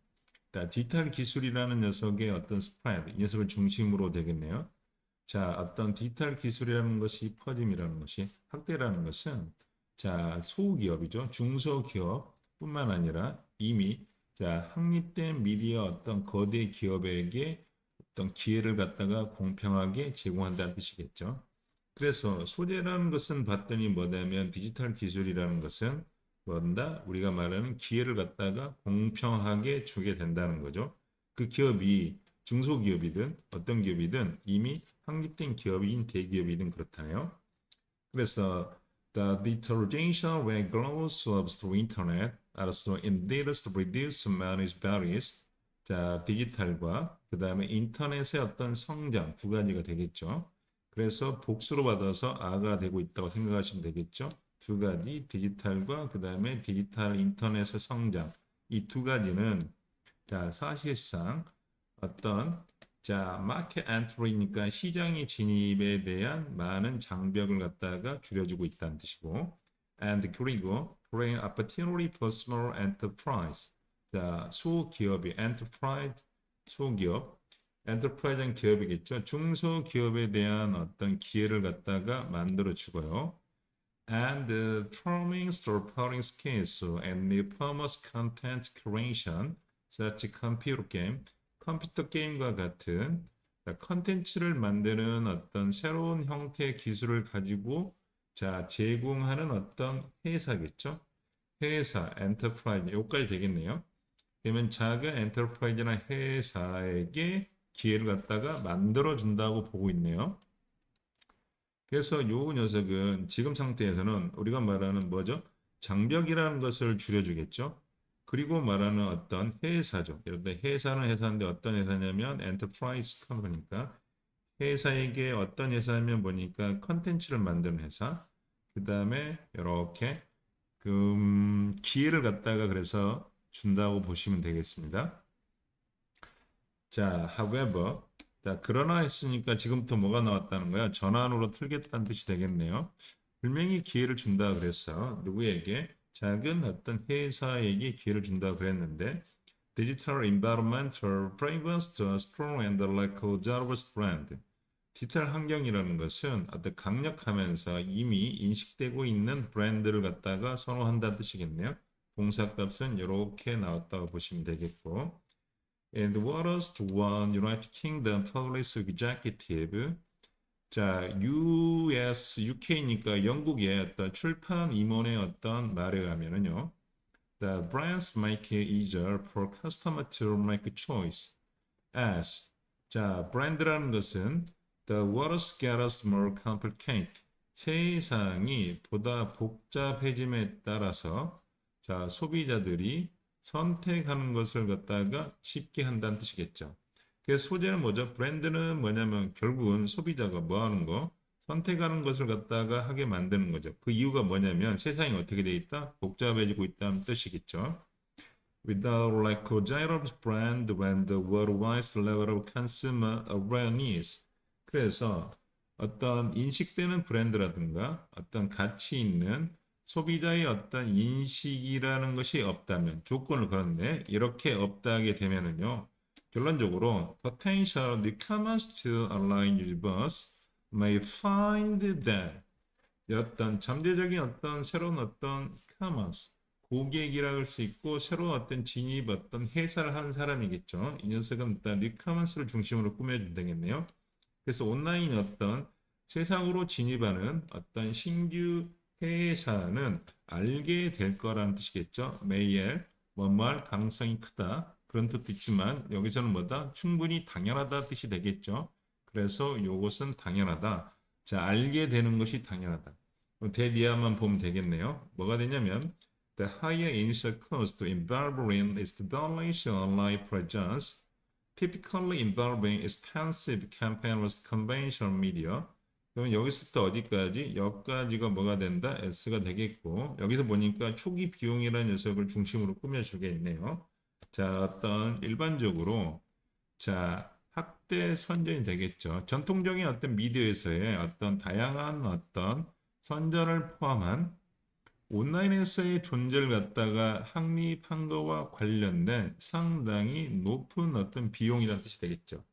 디지털 기술이라는 녀석의 어떤 스프레드, 이 녀석을 중심으로 되겠네요. 자, 어떤 디지털 기술이라는 것이 퍼짐이라는 것이 확대라는 것은 자, 소기업이죠. 중소기업뿐만 아니라 이미 자, 확립된 미디어 어떤 거대 기업에게 어떤 기회를 갖다가 공평하게 제공한다는 뜻이겠죠. 그래서 소재라는 것은 봤더니 뭐냐면 디지털 기술이라는 것은 뭔다? 우리가 말하는 기회를 갖다가 공평하게 주게 된다는 거죠. 그 기업이 중소기업이든 어떤 기업이든 이미 확립된 기업인 대기업이든 그렇다네요. 그래서 the digitalization when global serves through internet also indeed reduce many barriers. 자, 디지털과 그 다음에 인터넷의 어떤 성장 두 가지가 되겠죠. 그래서 복수로 받아서 아가 되고 있다고 생각하시면 되겠죠. 두 가지 디지털과 그 다음에 디지털 인터넷의 성장 이 두 가지는 자 사실상 어떤 자 마켓 엔트리니까 시장의 진입에 대한 많은 장벽을 갖다가 줄여주고 있다는 뜻이고 and 그리고 create opportunity for small enterprise 자 소기업이 enterprise 소기업 엔터프라이즈는 기업이겠죠. 중소기업에 대한 어떤 기회를 갖다가 만들어 주고요. And farming, storytelling skills and e-commerce content creation, such computer game, 컴퓨터 게임과 같은 컨텐츠를 만드는 어떤 새로운 형태의 기술을 가지고 자 제공하는 어떤 회사겠죠. 회사, 엔터프라이즈, 여기까지 되겠네요. 그러면 작은 엔터프라이즈나 회사에게 기회를 갖다가 만들어 준다고 보고 있네요. 그래서 요 녀석은 지금 상태에서는 우리가 말하는 뭐죠? 장벽이라는 것을 줄여주겠죠. 그리고 말하는 어떤 회사죠. 여러분들 회사는 회사인데 어떤 회사냐면 엔터프라이즈 컴퍼니니까 회사에게 어떤 회사냐면 보니까 컨텐츠를 만드는 회사. 그 다음에 이렇게 그 기회를 갖다가 그래서 준다고 보시면 되겠습니다. 자, however, 자, 그러나 했으니까 지금부터 뭐가 나왔다는 거야? 전환으로 틀겠다는 뜻이 되겠네요. 분명히 기회를 준다 그랬어. 누구에게? 작은 어떤 회사에게 기회를 준다 그랬는데 Digital environmental fragrance to a strong and local Jarvis brand. 디지털 환경이라는 것은 어떤 강력하면서 이미 인식되고 있는 브랜드를 갖다가 선호한다는 뜻이겠네요. 동사값은 이렇게 나왔다고 보시면 되겠고 And what else to one United Kingdom Police Executive 자, US, UK니까 영국의 어떤 출판 임원의 어떤 말에 의하면은요. The brands make it easier for customer to make a choice. As 자, 브랜드라는 것은 the world gets more complicated. 세상이 보다 복잡해짐에 따라서 자, 소비자들이 선택하는 것을 갖다가 쉽게 한다는 뜻이겠죠. 그래서 소재는 뭐죠? 브랜드는 뭐냐면 결국은 소비자가 뭐 하는 거? 선택하는 것을 갖다가 하게 만드는 거죠. 그 이유가 뭐냐면 세상이 어떻게 돼 있다? 복잡해지고 있다는 뜻이겠죠. Without like Kojair's brand when the worldwide level of consumer awareness. 그래서 어떤 인식되는 브랜드라든가 어떤 가치 있는 소비자의 어떤 인식이라는 것이 없다면 조건을 걸었네. 이렇게 없다게 되면은요. 결론적으로 potential newcomers to online universe may find that 어떤 잠재적인 어떤 새로운 어떤 commerce 고객이라 할 수 있고 새로운 어떤 진입 어떤 회사를 하는 사람이겠죠. 이 녀석은 일단 리커먼스를 중심으로 꾸며준다겠네요. 그래서 온라인 어떤 세상으로 진입하는 어떤 신규 회사는 알게 될 거라는 뜻이겠죠. 매일 뭐뭐할 가능성이 크다. 그런 뜻도 있지만 여기서는 뭐다? 충분히 당연하다 뜻이 되겠죠. 그래서 요것은 당연하다. 자, 알게 되는 것이 당연하다. 대디아만 보면 되겠네요. 뭐가 되냐면 the higher initial cost involved in establishing online presence typically involving extensive campaigns conventional media. 그러면 여기서부터 어디까지? 여기까지가 뭐가 된다? S가 되겠고 여기서 보니까 초기 비용이라는 녀석을 중심으로 꾸며주겠네요. 자, 어떤 일반적으로 자, 학대 선전이 되겠죠. 전통적인 어떤 미디어에서의 어떤 다양한 어떤 선전을 포함한 온라인에서의 존재를 갖다가 확립한 것과 관련된 상당히 높은 어떤 비용이라는 뜻이 되겠죠.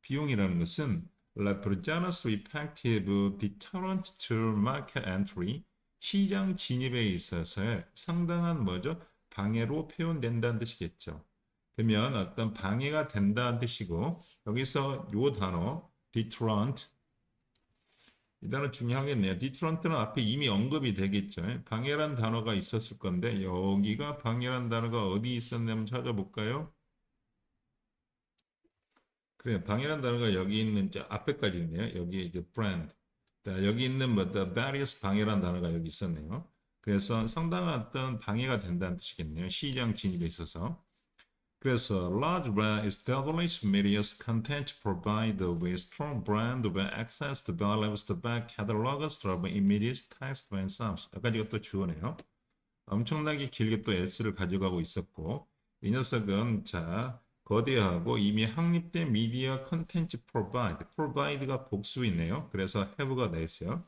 비용이라는 것은 represents effective deterrent to market entry, 시장 진입에 있어서의 상당한 뭐죠? 방해로 표현된다는 뜻이겠죠. 그러면 어떤 방해가 된다는 뜻이고 여기서 요 단어 deterrent 이 단어 중요하겠네요. 디트런트는 앞에 이미 언급이 되겠죠. 방해란 단어가 있었을 건데 여기가 방해란 단어가 어디 있었냐면 찾아볼까요? 그래, 방해란 단어가 여기 있는 저 앞에까지 있네요. 여기 이제 brand. 자, 여기 있는 뭐 the various 방해란 단어가 여기 있었네요. 그래서 상당한 어떤 방해가 된다는 뜻이겠네요. 시장 진입에 있어서. 그래서 large brand established media's content provide with strong brand with access to values to back catalogs of images, text, and sounds. 약간 이것도 주어네요. 엄청나게 길게 또 S를 가져가고 있었고 이 녀석은 자 거대하고 이미 확립된 미디어 컨텐츠 provide가 복수이네요. 그래서 have가 나있어요.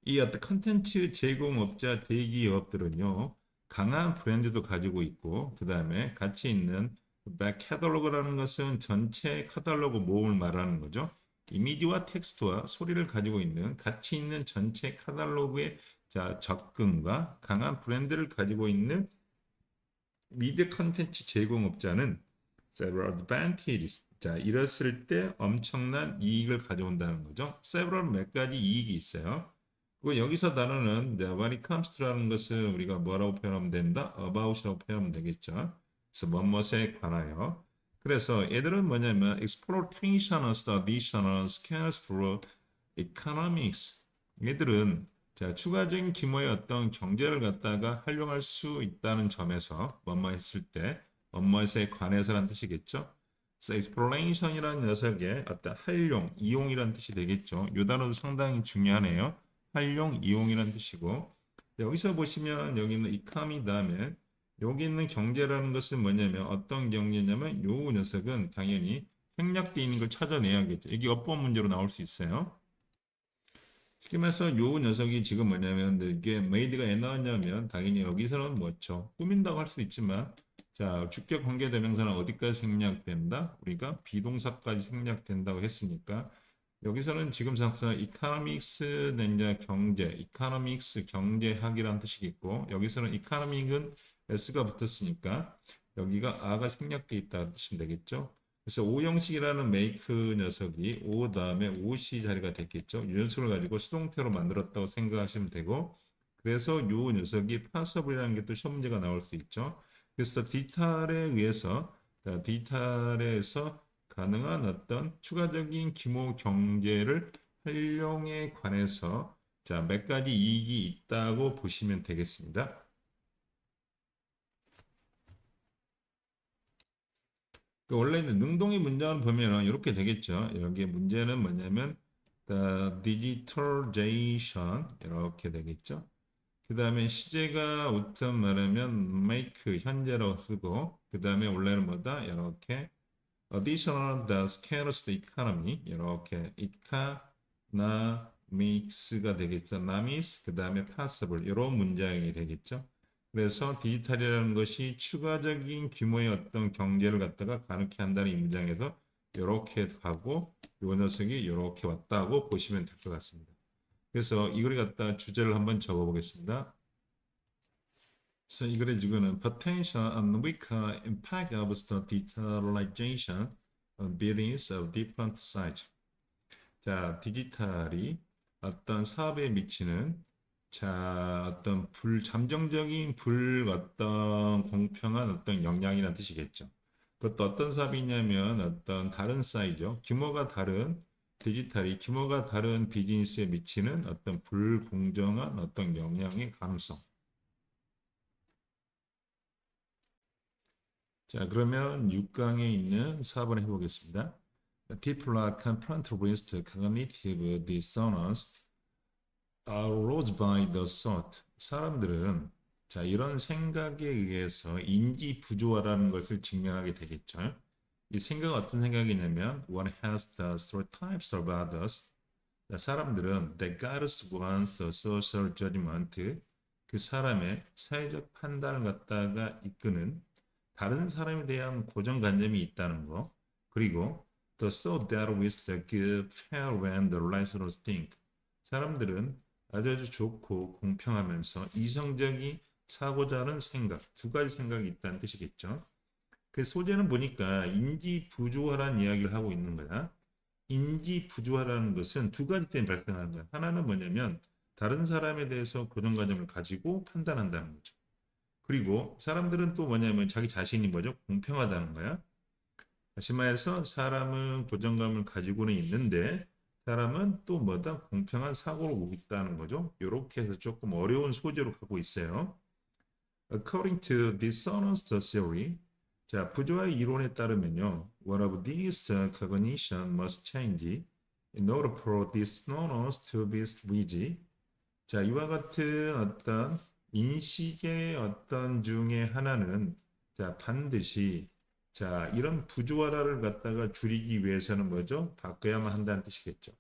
이 어떤 컨텐츠 제공업자 대기업들은요. 강한 브랜드도 가지고 있고 그 다음에 가치 있는 백 캐탈로그라는 것은 전체 카탈로그 모음을 말하는 거죠. 이미지와 텍스트와 소리를 가지고 있는 가치 있는 전체 카탈로그의 자, 접근과 강한 브랜드를 가지고 있는 미디어 컨텐츠 제공업자는 several advantages. 자, 이랬을 때 엄청난 이익을 가져온다는 거죠. several 몇 가지 이익이 있어요. 그리고 여기서 단어는 when it comes to라는 것을 우리가 뭐라고 표현하면 된다? about이라고 표현하면 되겠죠. 그래서 뭐뭐에 관하여. 그래서 얘들은 뭐냐면 exploitation of additional skills through economics. 얘들은 자, 추가적인 규모의 어떤 경제를 갖다가 활용할 수 있다는 점에서 뭐뭐 했을 때 뭐뭐에 관해서라는 뜻이겠죠. 그래서 exploration이라는 녀석의 어떤 활용, 이용이라는 뜻이 되겠죠. 이 단어도 상당히 중요하네요. 활용, 이용이라는 뜻이고 여기서 보시면 여기 있는 economy 다음에 여기 있는 경제라는 것은 뭐냐면 어떤 경제냐면 요 녀석은 당연히 생략되어 있는 걸 찾아내야겠죠. 이게 어법 문제로 나올 수 있어요. 쉽게 말해서 요 녀석이 지금 뭐냐면 이게 메이드가 왜 나왔냐면 당연히 여기서는 뭐죠? 꾸민다고 할 수 있지만 자 주격 관계대명사는 어디까지 생략된다? 우리가 비동사까지 생략된다고 했으니까 여기서는 지금 상사 economics는 이제 경제, economics 경제학이라는 뜻이겠고 여기서는 economic은 s가 붙었으니까 여기가 a가 생략돼 있다는 뜻이 되겠죠. 그래서 O 형식이라는 make 녀석이 O 다음에 OC 자리가 됐겠죠. 이 녀석을 가지고 수동태로 만들었다고 생각하시면 되고 그래서 요 녀석이 possible이라는 게 또 시험 문제가 나올 수 있죠. 그래서 디탈에 의해서 디탈에서 가능한 어떤 추가적인 규모 경제를 활용에 관해서 몇 가지 이익이 있다고 보시면 되겠습니다. 원래는 능동의 문장을 보면은 이렇게 되겠죠. 여기에 문제는 뭐냐면 the digitalization 이렇게 되겠죠. 그 다음에 시제가 우선 말하면 make 현재라고 쓰고 그 다음에 원래는 뭐다? 이렇게 additional the scarce economy 이렇게 economics가 되겠죠. namis 그 다음에 possible 이런 문장이 되겠죠. 그래서 디지털이라는 것이 추가적인 규모의 어떤 경제를 갖다가 가능케 한다는 이 문장에서 이렇게 가고 요 녀석이 이렇게 왔다고 보시면 될 것 같습니다. 그래서 이걸 갖다 주제를 한번 적어보겠습니다. 그래서 이 글의 주제는 potential and weaker impact of the digitalization on buildings of different size. 자, 디지털이 어떤 사업에 미치는 어떤 잠정적인 어떤 공평한 어떤 영향이라는 뜻이겠죠. 그것도 어떤 사업이냐면 어떤 다른 사이즈죠. 규모가 다른 비즈니스에 미치는 어떤 불공정한 어떤 영향의 가능성. 자, 그러면 6강에 있는 4번 해보겠습니다. People are confronted with the cognitive dissonance aroused by the thought. 사람들은 이런 생각에 의해서 인지 부조화라는 것을 직면하게 되겠죠. 이 생각은 어떤 생각이냐면 one has the stereotypes of others. 사람들은 that guides one's social judgment. 그 사람의 사회적 판단을 갖다가 이끄는 다른 사람에 대한 고정관념이 있다는 거. 그리고 the so that with the good, fair and the righteous think. 사람들은 아주 좋고 공평하면서 이성적인 사고자 하는 생각, 두 가지 생각이 있다는 뜻이겠죠. 그 소재는 보니까 인지 부조화라는 이야기를 하고 있는 거야. 인지 부조화라는 것은 두 가지 때문에 발생하는 거야. 하나는 뭐냐면 다른 사람에 대해서 고정관념을 가지고 판단한다는 거죠. 그리고 사람들은 또 뭐냐면 자기 자신이 뭐죠? 공평하다는 거야. 다시 말해서 사람은 고정감을 가지고는 있는데 사람은 또 뭐다? 공평한 사고를 보고 있다는 거죠. 이렇게 해서 조금 어려운 소재로 가고 있어요. According to dissonance theory, 자, 부조화의 이론에 따르면요. One of these cognition must change in order for dissonance to be bridged. 자, 이와 같은 어떤 인식의 어떤 중에 하나는 반드시 이런 부조화를 갖다가 줄이기 위해서는 뭐죠? 바꿔야만 한다는 뜻이겠죠.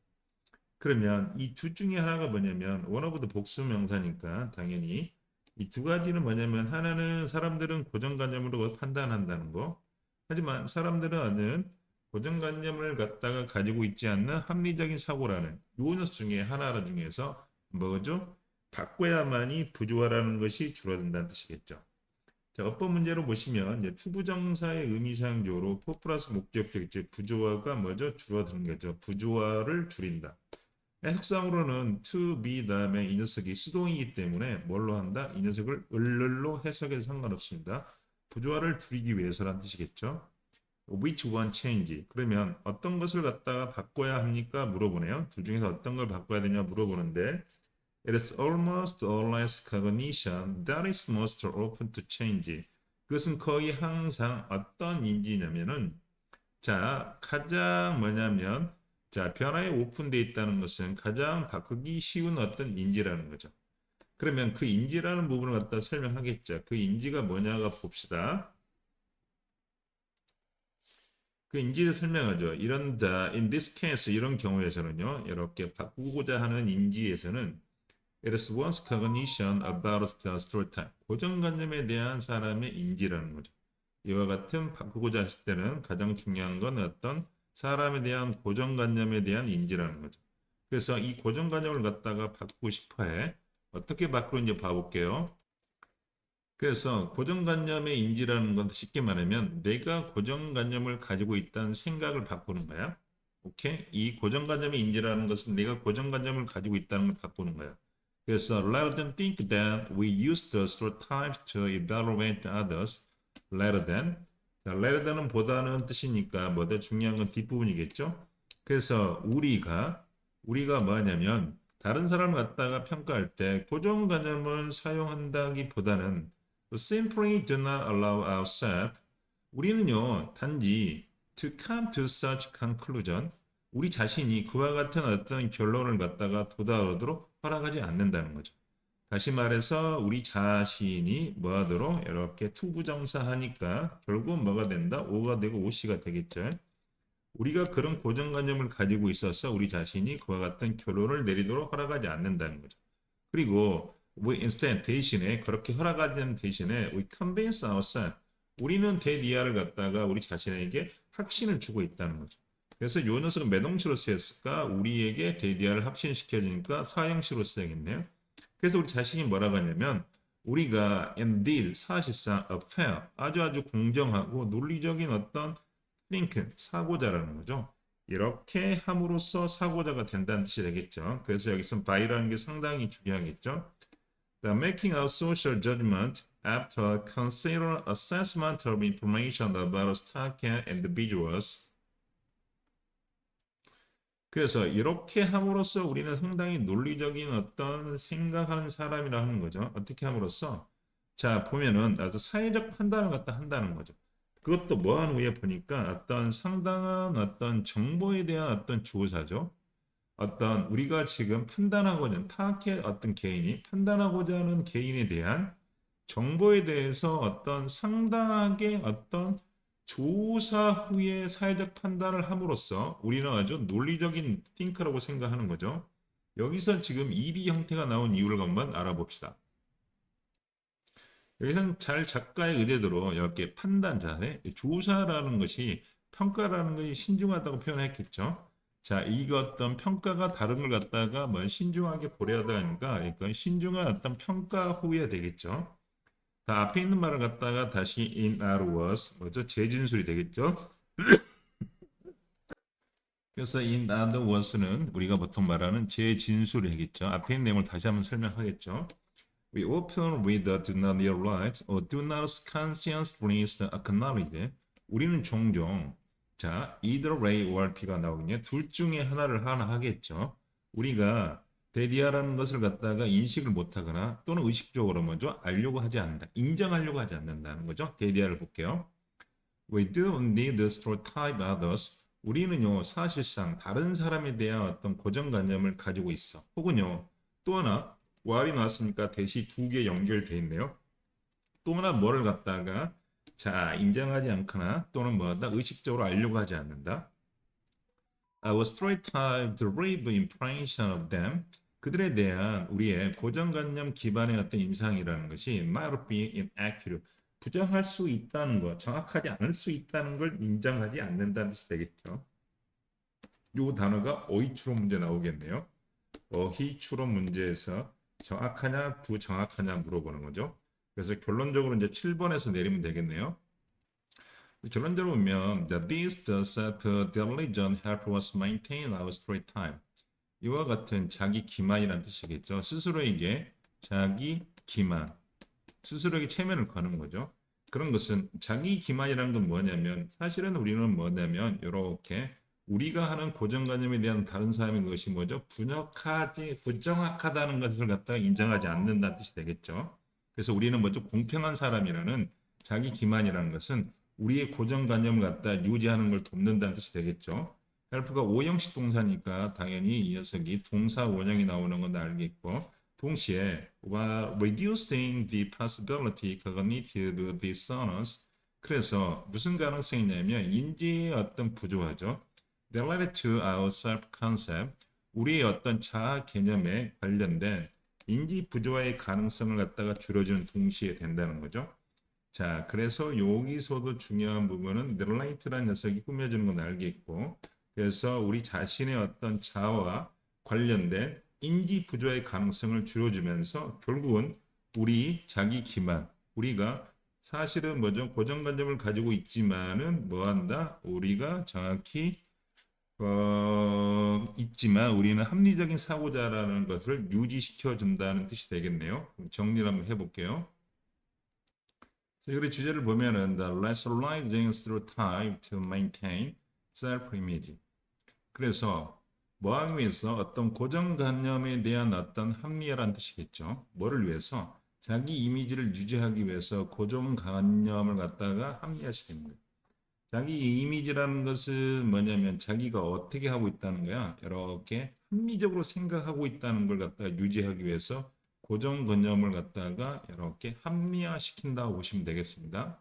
그러면 이 둘 중에 하나가 뭐냐면 원어브도 복수 명사니까 당연히 이 두 가지는 뭐냐면 하나는 사람들은 고정관념으로 판단한다는 거. 하지만 사람들은 아는 고정관념을 갖다가 가지고 있지 않는 합리적인 사고라는 요 녀석 중에 하나 중에서 뭐죠? 바꿔야만이 부조화라는 것이 줄어든다는 뜻이겠죠. 자, 어법 문제로 보시면 이제 투부정사의 의미상조로 포 플러스 목적격 이제 부조화가 뭐죠? 줄어드는 거죠. 부조화를 줄인다. 해석상으로는 to be 다음에 이 녀석이 수동이기 때문에 뭘로 한다? 이 녀석을 을로 해석해도 상관없습니다. 부조화를 줄이기 위해서란 뜻이겠죠. Which one change? 그러면 어떤 것을 갖다가 바꿔야 합니까? 물어보네요. 둘 중에서 어떤 걸 바꿔야 되냐 물어보는데 It is almost always cognition that is most open to change. 그것은 거의 항상 어떤 인지냐면은 가장 뭐냐면 변화에 오픈되어 있다는 것은 가장 바꾸기 쉬운 어떤 인지라는 거죠. 그러면 그 인지라는 부분을 갖다 설명하겠죠. 그 인지가 뭐냐가 봅시다. 그 인지를 설명하죠. in this case, 이런 경우에서는요, 이렇게 바꾸고자 하는 인지에서는 it is one's cognition about the stereotype. 고정관념에 대한 사람의 인지라는 거죠. 이와 같은 바꾸고자 하실 때는 가장 중요한 건 어떤 사람에 대한 고정관념에 대한 인지라는 거죠. 그래서 이 고정관념을 갖다가 바꾸고 싶어 해. 어떻게 바꾸는지 봐볼게요. 그래서 고정관념의 인지라는 건 쉽게 말하면 내가 고정관념을 가지고 있다는 생각을 바꾸는 거야. 오케이? 이 고정관념의 인지라는 것은 내가 고정관념을 가지고 있다는 걸 바꾸는 거야. 그래서 rather than think that we use the stereotypes to evaluate others, rather than 자, rather than은 보다는 뜻이니까 뭐더 중요한 건 뒷부분이겠죠. 그래서 우리가 뭐냐면 다른 사람을 갖다가 평가할 때 고정관념을 사용한다기보다는 simply do not allow ourselves 우리는요 단지 to come to such conclusion 우리 자신이 그와 같은 어떤 결론을 갖다가 도달하도록 허락하지 않는다는 거죠. 다시 말해서 우리 자신이 뭐하도록 이렇게 투부정사하니까 결국 뭐가 된다? 오가 되고 오씨가 되겠죠. 우리가 그런 고정관념을 가지고 있어서 우리 자신이 그와 같은 결론을 내리도록 허락하지 않는다는 거죠. 그리고 we instead 대신에 그렇게 허락하는 대신에 we convince ourselves 우리는 대니아를 갖다가 우리 자신에게 확신을 주고 있다는 거죠. 그래서 요 녀석은 매동시로 쓰였을까? 우리에게 대니아를 확신시켜주니까 사형시로 쓰여야겠네요. 그래서 우리 자신이 뭐라고 하냐면 우리가 indeed 사실상 a fair 아주 공정하고 논리적인 어떤 think 사고자라는 거죠. 이렇게 함으로써 사고자가 된다는 뜻이 되겠죠. 그래서 여기서 by라는 게 상당히 중요하겠죠. The making a social judgment after consider assessment of information about stock individuals. 그래서 이렇게 함으로써 우리는 상당히 논리적인 어떤 생각하는 사람이라 하는 거죠. 어떻게 함으로써? 자, 보면은 아주 사회적 판단을 갖다 한다는 거죠. 그것도 뭐한 후에 보니까 어떤 상당한 어떤 정보에 대한 어떤 조사죠. 어떤 우리가 지금 판단하고자 하는 타겟 어떤 개인이 판단하고자 하는 개인에 대한 정보에 대해서 어떤 상당하게 어떤 조사 후에 사회적 판단을 함으로써 우리는 아주 논리적인 띵크라고 생각하는 거죠. 여기서 지금 EB 형태가 나온 이유를 한번 알아봅시다. 여기서는 잘 작가의 의대대로 이렇게 판단자의 조사라는 것이 평가라는 것이 신중하다고 표현했겠죠. 자, 이거 어떤 평가가 다른 걸 갖다가 뭐 신중하게 보려다 하니까 이건 신중한 어떤 평가 후에 되겠죠. 자, 앞에 있는 말을 갖다가 다시 in other words 뭐죠? 재진술이 되겠죠. 그래서 in other words는 우리가 보통 말하는 재진술이겠죠. 앞에 있는 내용을 다시 한번 설명하겠죠. We open with the do not realize or do not consciously acknowledge. 우리는 종종 자 either way or B가 나오겠냐 둘 중에 하나를 하나 하겠죠. 우리가 데디아라는 것을 갖다가 인식을 못하거나 또는 의식적으로 먼저 알려고 하지 않는다. 인정하려고 하지 않는다는 거죠. 데디아를 볼게요. We do need to stereotype others. 우리는요 사실상 다른 사람에 대한 어떤 고정관념을 가지고 있어. 혹은요 또 하나 Y이 나왔으니까 대시 두 개 연결돼 있네요. 또 하나 뭐를 갖다가 자 인정하지 않거나 또는 뭐다 의식적으로 알려고 하지 않는다. Our stereotyped brave impression of them 그들에 대한 우리의 고정관념 기반의 어떤 인상이라는 것이 might be inaccurate 부정할 수 있다는 것, 정확하지 않을 수 있다는 걸 인정하지 않는다는 뜻이 되겠죠. 이 단어가 어휘 추론 문제 나오겠네요. 어휘 추론 문제에서 정확하냐 부정확하냐 물어보는 거죠. 그래서 결론적으로 이제 7번에서 내리면 되겠네요. 결론적으로 보면 this self-diligent help us maintain our straight time. 이와 같은 자기 기만이라는 뜻이겠죠. 스스로에게 자기 기만, 스스로에게 체면을 거는 거죠. 그런 것은 자기 기만이라는 건 뭐냐면 사실은 우리는 뭐냐면 이렇게 우리가 하는 고정관념에 대한 다른 사람인 것이 뭐죠? 부정확하다는 것을 갖다가 인정하지 않는다는 뜻이 되겠죠. 그래서 우리는 뭐죠? 공평한 사람이라는 자기 기만이라는 것은 우리의 고정관념을 갖다 유지하는 걸 돕는다는 뜻이 되겠죠. 헬프가 오형식 동사니까 당연히 이 녀석이 동사 원형이 나오는 건 알겠고 동시에 while reducing the possibility cognitive dissonance 그래서 무슨 가능성이 있냐면 인지의 어떤 부조화죠. related to our self-concept 우리의 어떤 자아 개념에 관련된 인지 부조화의 가능성을 갖다가 줄여주는 동시에 된다는 거죠. 자, 그래서 여기서도 중요한 부분은 릴레이트라는 녀석이 꾸며주는 건 알겠고 그래서 우리 자신의 어떤 자아와 관련된 인지 부조화의 가능성을 줄여주면서 결국은 우리 자기 기만 우리가 사실은 뭐죠 고정관념을 가지고 있지만은 뭐한다 우리가 정확히 있지만 우리는 합리적인 사고자라는 것을 유지시켜 준다는 뜻이 되겠네요. 그럼 정리를 한번 해볼게요. 자, 우리 주제를 보면은 the rationalizing through time to maintain self-image. 그래서 뭐 하기 위해서 어떤 고정관념에 대한 어떤 합리화란 뜻이겠죠. 뭐를 위해서? 자기 이미지를 유지하기 위해서 고정관념을 갖다가 합리화시키는 거예요. 자기 이미지라는 것은 뭐냐면 자기가 어떻게 하고 있다는 거야. 이렇게 합리적으로 생각하고 있다는 걸 갖다가 유지하기 위해서 고정관념을 갖다가 이렇게 합리화시킨다고 보시면 되겠습니다.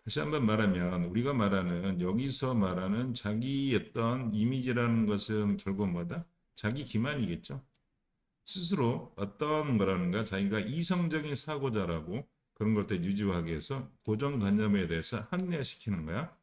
다시 한번 말하면 우리가 말하는 여기서 말하는 자기 어떤 이미지라는 것은 결국 뭐다? 자기 기만이겠죠. 스스로 어떤 거라는가 자기가 이성적인 사고자라고 그런 것들 유지하기 위해서 고정관념에 대해서 합리화시키는 거야.